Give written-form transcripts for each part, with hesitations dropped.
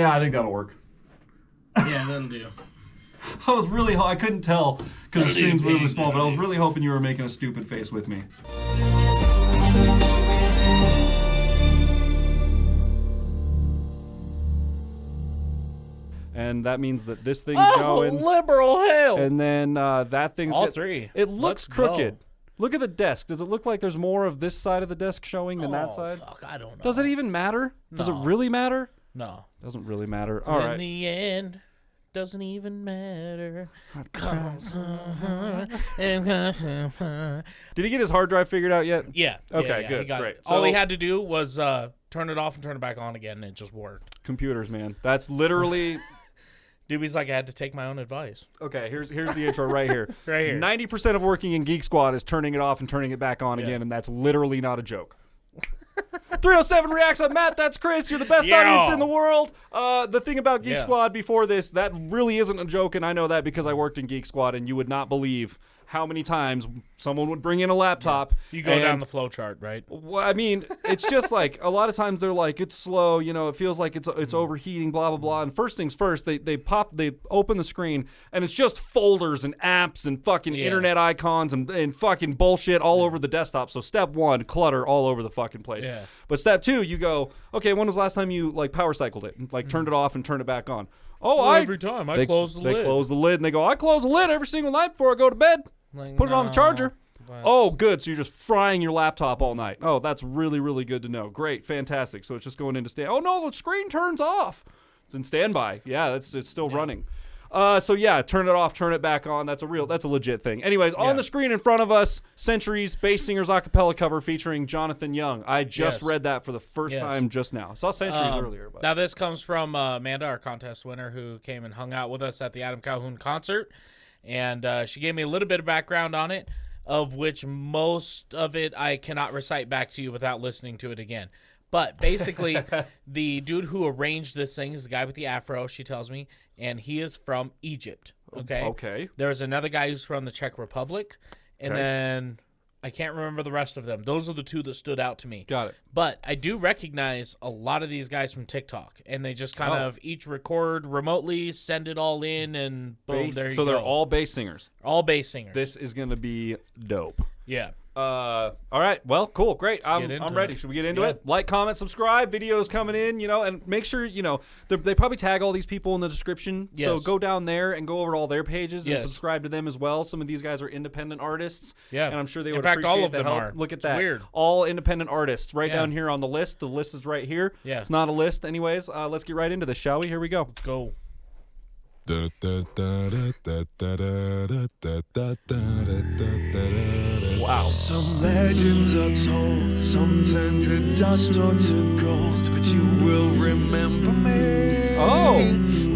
Yeah, I think that'll work. Yeah, that'll do. I couldn't tell because the screen's really small, but I was really hoping you were making a stupid face with me. And that means that this thing's going. Liberal hell! And then that thing's... All three. It looks crooked. Look at the desk. Does it look like there's more of this side of the desk showing than that side? Fuck, I don't know. Does it even matter? No. Does it really matter? No. Doesn't really matter. All right. In the end, doesn't even matter. Did he get his hard drive figured out yet? Yeah. Okay, yeah, good, great. All he had to do was turn it off and turn it back on again, and it just worked. Computers, man. That's literally... Doobie's like, I had to take my own advice. Okay, here's the intro right here. Right here. 90% of working in Geek Squad is turning it off and turning it back on again, and that's literally not a joke. 307 reacts. I'm Matt. That's Chris. You're the best audience in the world. The thing about Geek Squad before this, that really isn't a joke, and I know that because I worked in Geek Squad, and you would not believe how many times someone would bring in a laptop. You go down the flow chart, right? Well, I mean, it's just like a lot of times they're like, it's slow, it feels like it's overheating, blah blah blah. And first things first, they open the screen and it's just folders and apps and fucking internet icons and fucking bullshit all over the desktop. So step one, clutter all over the fucking place. Yeah. But step two, you go, okay, when was the last time you like power cycled it and like turned it off and turned it back on? Every time I close the lid. They close the lid and they go, I close the lid every single night before I go to bed. Like, Put it on the charger. Oh, good. So you're just frying your laptop all night. Oh, that's really, really good to know. Great. Fantastic. So it's just going into stand. Oh, no, the screen turns off. It's in standby. Yeah, it's still running. So yeah, turn it off, turn it back on. That's a legit thing. Anyways, on the screen in front of us, Centuries Bass Singers acapella cover featuring Jonathan Young. I just read that for the first time just now. I saw Centuries earlier. But. Now this comes from Amanda, our contest winner, who came and hung out with us at the Adam Calhoun concert. And she gave me a little bit of background on it, of which most of it I cannot recite back to you without listening to it again. But basically, the dude who arranged this thing is the guy with the afro, she tells me, and he is from Egypt. Okay. There's another guy who's from the Czech Republic, and then I can't remember the rest of them. Those are the two that stood out to me. Got it. But I do recognize a lot of these guys from TikTok, and they just kind of each record remotely, send it all in, and boom, there you go. So they're all bass singers. All bass singers. This is going to be dope. Yeah. All right. Well, cool. Great. I'm ready. Should we get into it? Like, comment, subscribe. Videos coming in, and make sure, they probably tag all these people in the description. Yes. So go down there and go over all their pages and subscribe to them as well. Some of these guys are independent artists. Yeah. And I'm sure they would appreciate appreciate all of the them help. are. Look at It's that. Weird. All independent artists right down here on the list. The list is right here. Yeah. It's not a list. Anyways, let's get right into this, shall we? Here we go. Let's go. Wow. Some legends are told, some turn to dust or to gold, but you will remember me. Oh.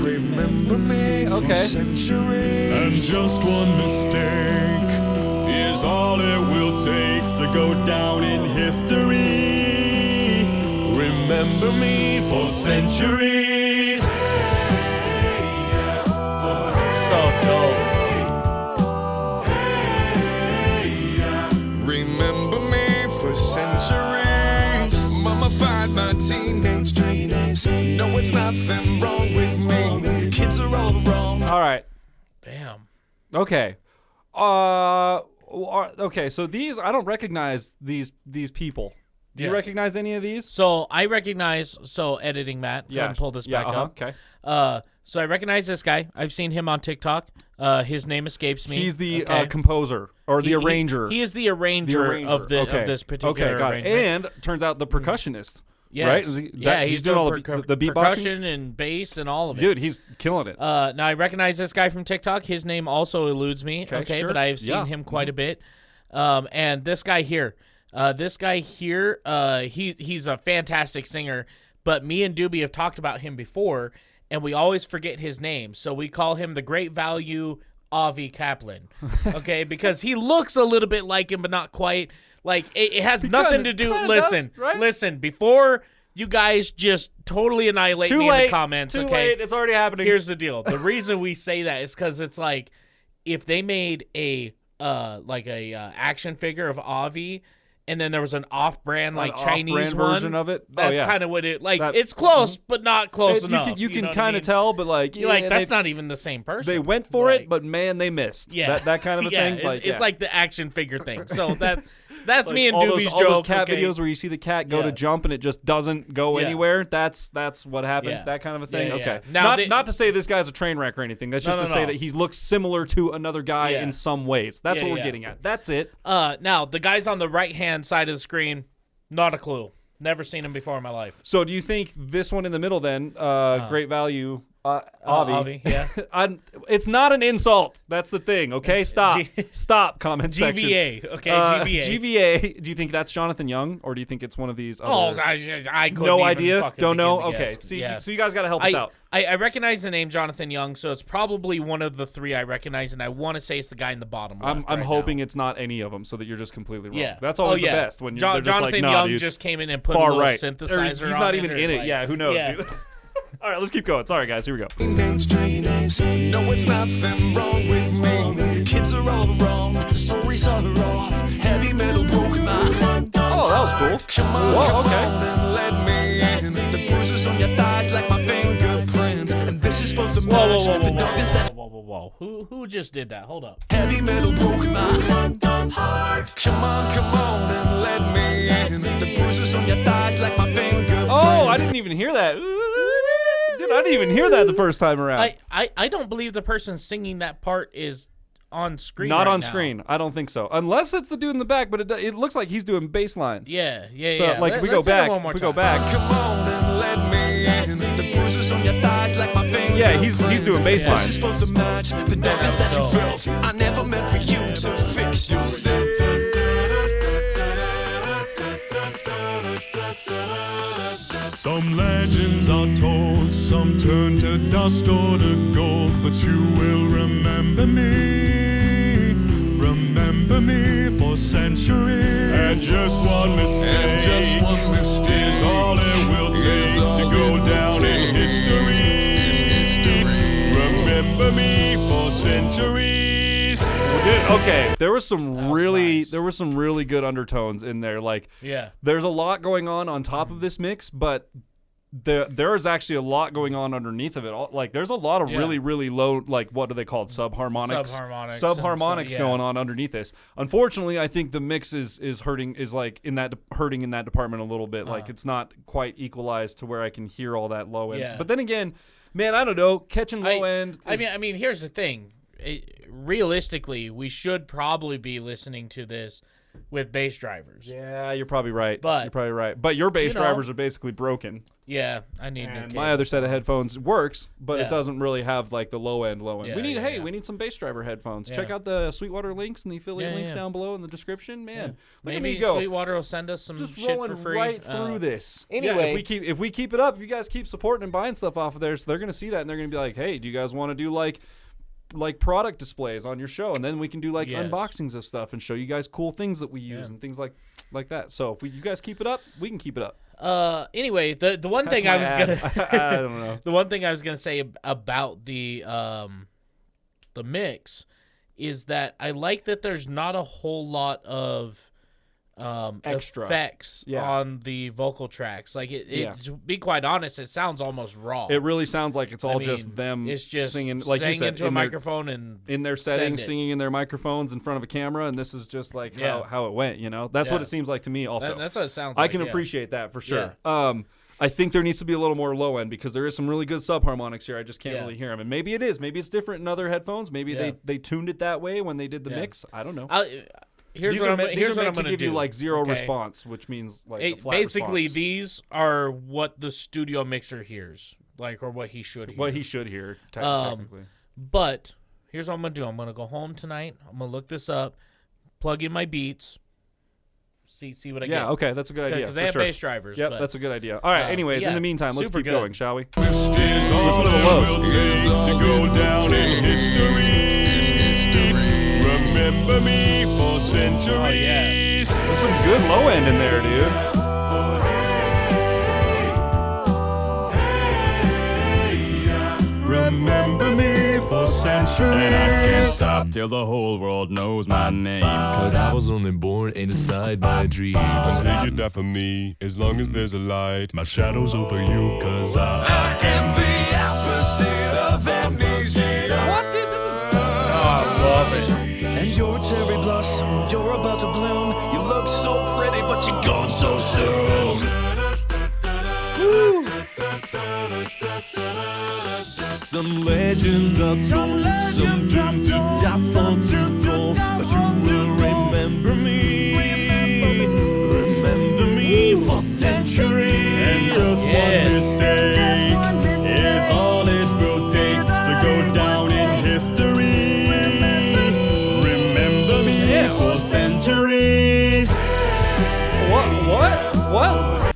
Remember me for centuries. And just one mistake is all it will take to go down in history. Remember me for centuries. So dope. Remember me for centuries. Mummified my teenage dreams. No, it's nothing wrong with me. The kids are all wrong. All right. Damn. Okay. Okay, so these, I don't recognize these people. Do you recognize any of these? So I recognize, editing Matt, go ahead and pull this back up. Okay. So I recognize this guy. I've seen him on TikTok. His name escapes me. He's the composer or the arranger. He is the arranger, of this particular arrangement. And turns out the percussionist. Yes. Right? He's doing all the beatboxing? percussion and bass and all of it. Dude, he's killing it. Now I recognize this guy from TikTok. His name also eludes me. Okay, sure. But I've seen him quite a bit. And this guy here, he's a fantastic singer. But me and Doobie have talked about him before, and we always forget his name. So we call him the Great Value Avi Kaplan. Okay, because he looks a little bit like him, but not quite. Like it has nothing to do. Listen, listen. Before you guys just totally annihilate me in the comments. Too okay, late. It's already happening. Here's the deal. The reason we say that is because it's like if they made a action figure of Avi, and then there was an off-brand like An Chinese off-brand one. version of it. That's yeah. kind of what it like. That- It's close, but not close enough. You can know what I kind mean? of tell, but like, You're like that's not even the same person. They went for Like, it, but man, they missed. yeah, that kind of a thing. It's like the action figure thing. So that's me and all Doobie's those, joke. all those cat okay? videos where you see the cat go Yeah. to jump and it just doesn't go Yeah. anywhere. That's what happened. Yeah. That kind of a thing. Yeah, yeah, Okay. yeah. Now Not to say this guy's a train wreck or anything. That's just to say that he looks similar to another guy Yeah. in some ways. That's Yeah, what we're yeah. getting at. That's it. Now the guys on the right-hand side of the screen, not a clue. Never seen him before in my life. So do you think this one in the middle then, great value, Avi? Avi, yeah. It's not an insult. That's the thing. Okay, stop. Stop. Comment section. GVA, okay, GVA. GVA. Do you think that's Jonathan Young, or do you think it's one of these? Oh, Other... I couldn't no even idea. fucking Don't know. begin to Okay. guess. See, Yeah. so you guys got to help us out. I recognize the name Jonathan Young, so it's probably one of the three I recognize, and I want to say it's the guy in the bottom left. I'm right hoping now. it's not any of them, so that you're just completely wrong. Yeah, That's always yeah. the best when they're just Jonathan like, nah, Young dude. just came in and put Far a little right. synthesizer Or he's on not it even or in it. like- Yeah, who knows, Yeah. dude? All right, let's keep going. Sorry, guys. Here we go. No, it's nothing wrong with me. The kids are all wrong. The stories are off. Heavy metal broke my. Oh, that was cool. Come on, Whoa, come okay. on and let me in. The bruises on your thighs like my fingerprints. And this is supposed to Whoa, match whoa, whoa, the whoa, darkness that whoa. Who just did that? Hold up. heavy metal broke my heart. Come on and let me in. The bruises on your thighs like my fingerprints. Oh, I didn't even hear that. Dude, I didn't even hear that the first time around. I don't believe the person singing that part is on screen. Not right on now. screen. I don't think so. Unless it's the dude in the back, but it looks like he's doing bass lines. Yeah. So, like, if we go Let's hit it back, one more if we go time. back. Come on and let me in. The bruises on your thighs like my fingerprints. Yeah, he's doing bass Yeah. This is lines. supposed to match the darkness that you felt. I never meant for you to fix yourself. Some legends are told, some turn to dust or to gold, but you will remember me for centuries. And just one mistake, is all it will take to go down in history. Remember me for centuries. Okay, there was some really nice. really good undertones in there. Like, Yeah. there's a lot going on top of this mix, but there is actually a lot going on underneath of it. Like, there's a lot of Yeah. really low, like, what are they called? Subharmonics Subharmonics and going on underneath this. Unfortunately, I think the mix is hurting in that department a little bit. Like, it's not quite equalized to where I can hear all that low end. Yeah. But then again, man, I don't know. Catching low end. I mean, here's the thing. Realistically, we should probably be listening to this with bass drivers. Yeah, you're probably right. But- you're probably right. But your bass you know- drivers are basically broken. Yeah, I need And new my other set of headphones works, but Yeah. it doesn't really have like the low end. Yeah, We need yeah. we need some bass driver headphones. Yeah. Check out the Sweetwater links and the affiliate Yeah, links yeah. down below in the description. Man, look at Maybe me go. Sweetwater will send us some Just shit rolling for free. right through this. anyway. if we keep it up, if you guys keep supporting and buying stuff off of there, so they're gonna see that and they're gonna be like, hey, do you guys want to do like product displays on your show, and then we can do like Yes. unboxings of stuff and show you guys cool things that we use and things like that. So if you guys keep it up, we can keep it up. Anyway, the one That's thing my I was ad. gonna I don't know. the one thing I was gonna say about the mix is that I like that there's not a whole lot of Extra. effects Yeah. on the vocal tracks. Like Yeah. to be quite honest, it sounds almost raw. It really sounds like it's all I just mean, them It's just singing, like you said, into a in their, microphone and in their send settings, it. singing in their microphones in front of a camera, and this is just like Yeah. how it went. You know, that's what Yeah. it seems like to me. Also, That's what it sounds I like. can yeah. appreciate that for sure. I think there needs to be a little more low end because there is some really good subharmonics here. I just can't Yeah. really hear them, and maybe it is. Maybe it's different in other headphones. Maybe Yeah. they tuned it that way when they did the Yeah. mix. I don't know. Here's These what are I'm, meant, here's these are what I'm meant to gonna give do. you like zero okay? response, which means like a flat Basically, response. these are what the studio mixer hears, like, or what he should hear. What he should hear Um, technically. But here's what I'm gonna do. I'm gonna go home tonight. I'm gonna look this up, plug in my beats, see what I get. Yeah, okay, that's a good idea. Because they for have sure. bass drivers. Yep, but, that's a good idea. All right, anyways, in yeah, the meantime, let's super keep good. going, shall we? Listen to the lows. To go down in history. Remember me for centuries. Oh, yeah. There's some good low end in there, dude. Remember me for centuries. And I can't stop top till the whole world knows my name. Cause I was only born inside my dreams. Until you die for me, as long as there's a light. My shadow's over you, cause I am the opposite of amnesia. What, dude? This is. I love it. And you're a cherry blossom, you're about to bloom. You look so pretty, but you're gone so soon. some legends are told, some dreams to dust on to gold. But you will remember me for centuries. And just one mistake is all it will take to go down in history. Remember me for centuries.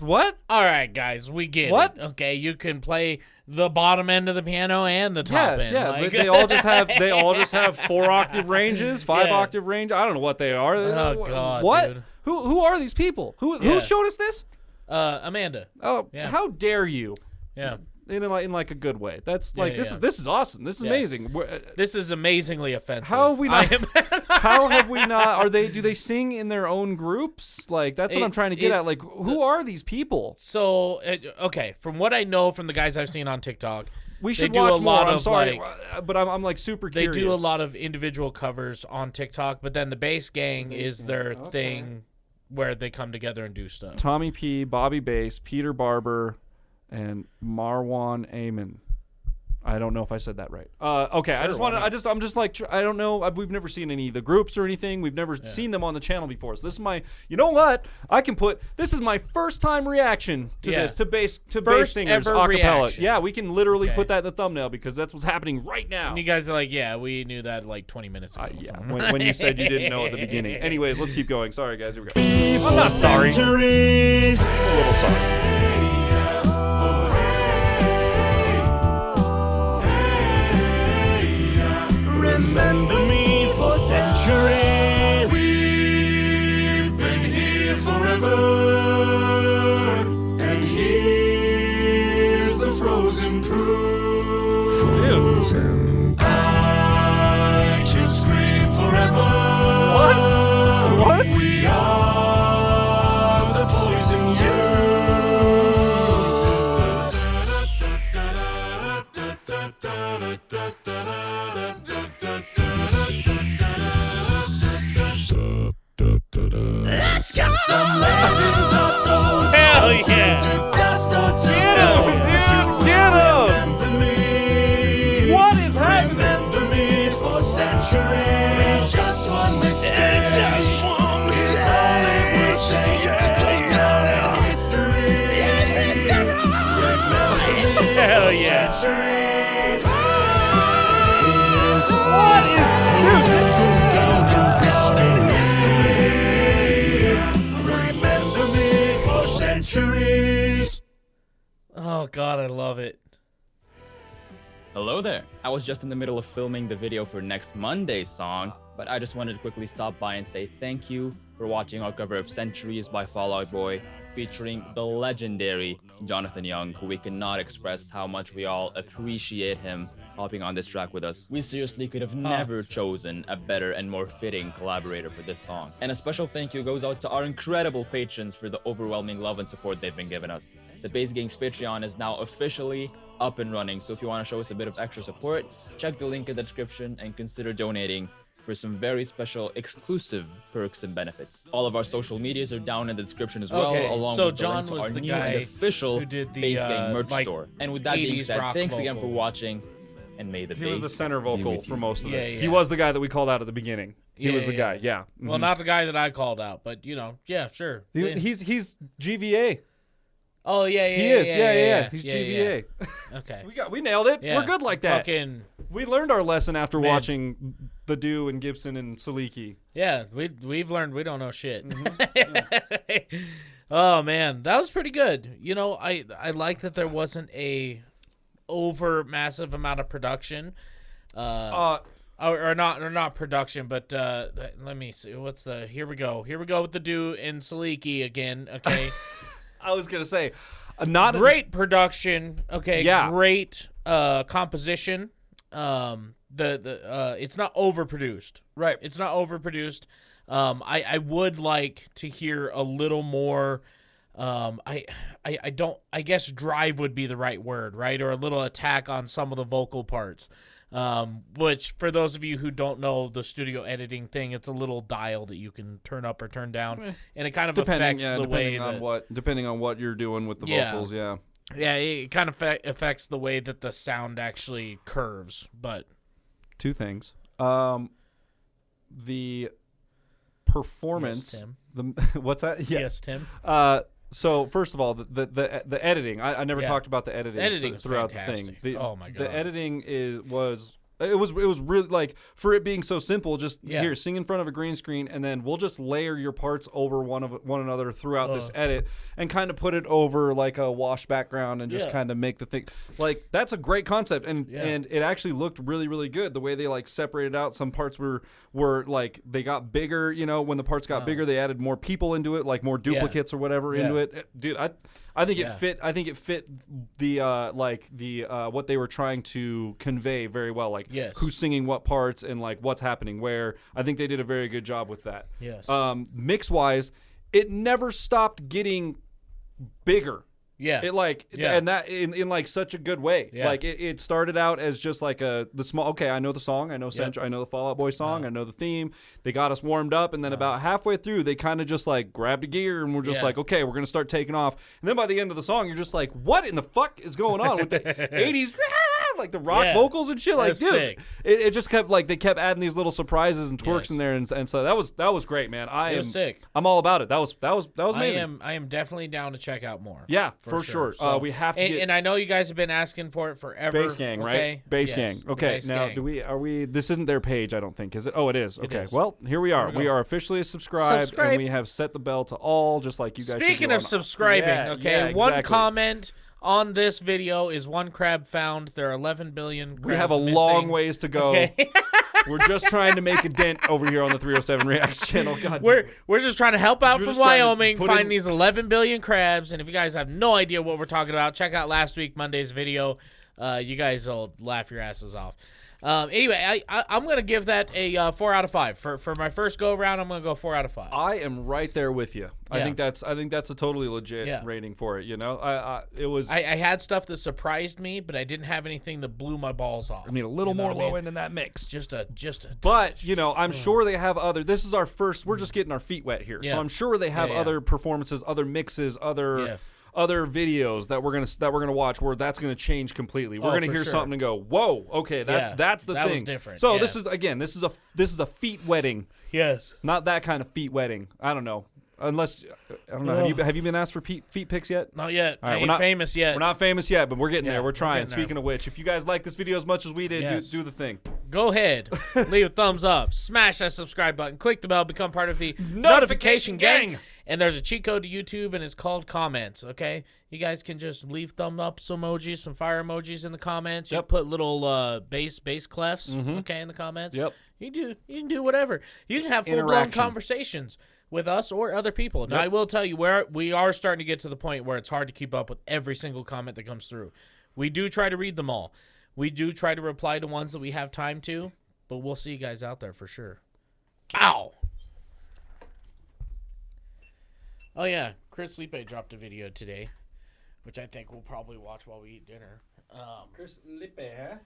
What? All right, guys, we get What? it. Okay, you can play the bottom end of the piano and the top end. Yeah, like- they all just have 4-octave ranges, 5-octave range. I don't know what they are. Oh, God, what? dude. Who are these people? Who Yeah. showed us this? Amanda. Oh, Yeah. how dare you? Yeah. In like a good way. That's like Yeah, this is awesome. This is Yeah. amazing. This is amazingly offensive. How have we not? I am- How have we not? Do they sing in their own groups? Like that's what I'm trying to get at. Like who are these people? So, okay, from what I know from the guys I've seen on TikTok, We they should do watch a lot more. I'm of, sorry, like- but I'm like super they curious. do a lot of individual covers on TikTok, but then the bass gang is their thing where they come together and do stuff. Tommy P, Bobby Bass, Peter Barber, and Marwan Amin. I don't know if I said that right. Okay, I just wanted. I'm just like I don't know. We've never seen any of the groups or anything. We've never seen them on the channel before. So this is my. You know what? This is my first time reaction to this to bass bass singers ever acapella. reaction. Yeah, we can literally Okay. put that in the thumbnail because that's what's happening right now. And you guys are like, yeah, we knew that like 20 minutes ago. Yeah, when you said you didn't know at the beginning. Anyways, let's keep going. Sorry, guys. Here we go. I'm not sorry. I'm a little sorry. Remember me for centuries. We've been here forever, and here's the frozen proof. I can scream forever. What? We are the poison Let's go! Some legends are told. Hell yeah! To dust or to Get him! remember me. What is happening? Remember me for centuries. Just one mistake. Just one mistake. Is all it will take to go down in history. Remember me Hell for yeah. centuries. What is, dude? Remember me for centuries. Oh, God, I love it. Hello there. I was just in the middle of filming the video for next Monday's song, but I just wanted to quickly stop by and say thank you for watching our cover of Centuries by Fall Out Boy, featuring the legendary Jonathan Young, who we cannot express how much we all appreciate him hopping on this track with us. We seriously could have never chosen a better and more fitting collaborator for this song. And a special thank you goes out to our incredible patrons for the overwhelming love and support they've been giving us. The Bass Gang's Patreon is now officially up and running, so if you want to show us a bit of extra support, check the link in the description and consider donating for some very special exclusive perks and benefits. All of our social medias are down in the description as well, Okay, along so with the John link to was our the new guy and official who did the, Bass Gang merch like, store. And with that being 80s said, rock thanks again for vocal. watching, and may the He was the bass center be vocal with for you. most of it. Yeah, He yeah. was the guy that we called out at the beginning. He was the guy. Yeah. Well, Mhm. not the guy that I called out, but, yeah, sure. He's GVA. Oh, yeah. He is. Yeah. He's GVA. Okay. We nailed it. Yeah. We're good like that. Fucking, We learned our lesson after Mint. watching the Do and Gibson and Saliki. yeah, we've learned we don't know shit. Mm-hmm. Oh, man, that was pretty good. I like that there wasn't a over massive amount of production. Or not production, but let me see. Here we go with the Do and Saliki again, okay? I was gonna say, not Great production, okay? Yeah. Great composition. it's not overproduced. Right. It's not overproduced. I would like to hear a little more. I guess drive would be the right word, right? Or a little attack on some of the vocal parts. Which for those of you who don't know the studio editing thing, it's a little dial that you can turn up or turn down, and it kind of affects the way depending on what you're doing with the vocals. Yeah. Yeah, it kind of affects the way that the sound actually curves. But two things. The performance. Yes, Tim. What's that? Yeah. Yes, Tim. So first of all, the editing. I never talked about the editing. Editing is throughout fantastic. the thing. Oh my God. The editing was really like, for it being so simple. Just here, sing in front of a green screen, and then we'll just layer your parts over one another throughout this edit, and kind of put it over like a wash background, and just kind of make the thing like that's a great concept, and it actually looked really really good. The way they like separated out some parts were like they got bigger. You know, when the parts got bigger, they added more people into it, like more duplicates or whatever into it. Dude, I think it fit. I think it fit the what they were trying to convey very well. Like who's singing what parts and like what's happening where. I think they did a very good job with that. Yes. Mix wise, it never stopped getting bigger. Yeah. It and that in like such a good way. Yeah. Like it started out as just like the small. Okay, I know the song. I know I know the Fall Out Boy song. I know the theme. They got us warmed up, and then about halfway through, they kind of just like grabbed a gear, and we're just like, okay, we're gonna start taking off. And then by the end of the song, you're just like, what in the fuck is going on with the '80s? Like the rock vocals and shit. Like, dude, it just kept like they kept adding these little surprises and twerks in there, and so that was great, man. It was sick. I'm all about it. That was amazing. I am definitely down to check out more. Yeah, for sure. So, we have to get, and I know you guys have been asking for it forever. Bass Gang, okay? right? Bass Gang. Okay, Bass now Gang. are we? This isn't their page, I don't think, is it? Oh, it is. Okay, is. well, here we are. we We go. are officially subscribed, and we have set the bell to all, just like you guys. Speaking of subscribing, one comment on this video is one crab found. There are 11 billion crabs We have a missing. long ways to go. Okay. We're just trying to make a dent over here on the 307 Reacts channel. God, we're just trying to help out We're from just trying to Wyoming, put find in- these 11 billion crabs. And if you guys have no idea what we're talking about, check out last week Monday's video. You guys will laugh your asses off. Anyway, I'm gonna give that a 4 out of 5 for my first go around. I'm gonna go 4 out of 5. I am right there with you. I think that's a totally legit rating for it. You know, it was. I had stuff that surprised me, but I didn't have anything that blew my balls off. I mean, a little more low end in that mix. Just a. But you know, I'm sure they have other. This is our first. We're just getting our feet wet here, so I'm sure they have other performances, other mixes, other videos that we're gonna watch where that's gonna change completely. We're gonna hear something and go, whoa, okay, that's the that thing. Was different. So this is a feet wetting. Yes. Not that kind of feet wetting. I don't know. Unless I don't know. Have you been asked for feet pics yet? Not yet. All right, I ain't famous yet. We're not famous yet, but we're getting there. We're trying. getting there. Speaking of which, if you guys like this video as much as we did, do the thing. Go ahead, leave a thumbs up, smash that subscribe button, click the bell, become part of the notification gang. And there's a cheat code to YouTube, and it's called comments. Okay, you guys can just leave thumb ups, emojis, some fire emojis in the comments. You put little bass clefs, okay, in the comments. Yep. You can do whatever. You can have full blown conversations with us or other people. Now I will tell you we are starting to get to the point where it's hard to keep up with every single comment that comes through. We do try to read them all. We do try to reply to ones that we have time to, but we'll see you guys out there for sure. Ow! Oh, yeah. Chris Lipe dropped a video today, which I think we'll probably watch while we eat dinner. Chris Lipe, huh?